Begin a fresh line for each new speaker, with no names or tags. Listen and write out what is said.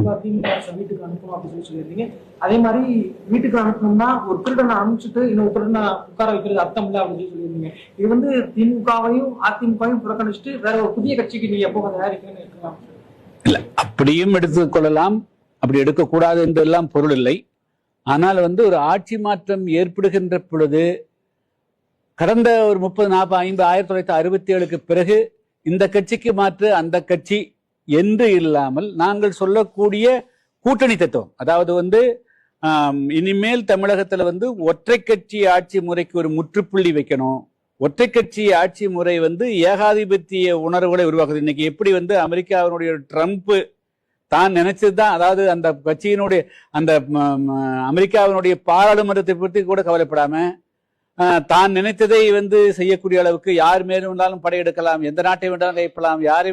கண்டிப்பா திமுக வீட்டுக்கு அனுப்பணும் அப்படின்னு சொல்லியிருந்தீங்க. அதே மாதிரி வீட்டுக்கு அனுப்பணும்னா ஒரு திருடனை அனுப்பிச்சுட்டு இன்னொரு திருடனை உட்கார வைக்கிறது அர்த்தம் இல்லை அப்படின்னு சொல்லியிருந்தீங்க. இது வந்து திமுகவையும் அதிமுகவையும் புறக்கணிச்சுட்டு வேற ஒரு புதிய கட்சிக்கு நீங்க எப்போ தயாரிக்கணும்னு இருக்கலாம்?
இல்ல, அப்படியும் எடுத்துக்கொள்ளலாம், அப்படி எடுக்கக்கூடாது என்றெல்லாம் பொருள் இல்லை. ஆனால் ஒரு ஆட்சி மாற்றம் ஏற்படுகின்ற பொழுது கடந்த ஒரு 30, 40, 50, 1967க்கு பிறகு இந்த கட்சிக்கு மாற்று அந்த கட்சி என்று இல்லாமல் நாங்கள் சொல்லக்கூடிய கூட்டணி தத்துவம், அதாவது இனிமேல் தமிழகத்துல ஒற்றை கட்சி ஆட்சி முறைக்கு ஒரு முற்றுப்புள்ளி வைக்கணும். ஒற்றை கட்சி ஆட்சி முறை ஏகாதிபத்திய உணர்வுகளை உருவாக்குது. இன்னைக்கு எப்படி அமெரிக்காவினுடைய ட்ரம்ப் தான் நினைச்சதுதான், அதாவது அந்த கட்சியினுடைய அந்த அமெரிக்காவினுடைய பாராளுமன்றத்தை பற்றி கூட கவலைப்படாம தான் நினைத்ததை செய்யக்கூடிய அளவுக்கு யார் மேலும் வேண்டாலும் படையெடுக்கலாம், எந்த நாட்டை வேண்டாலும் கைப்பற்றலாம், யாரை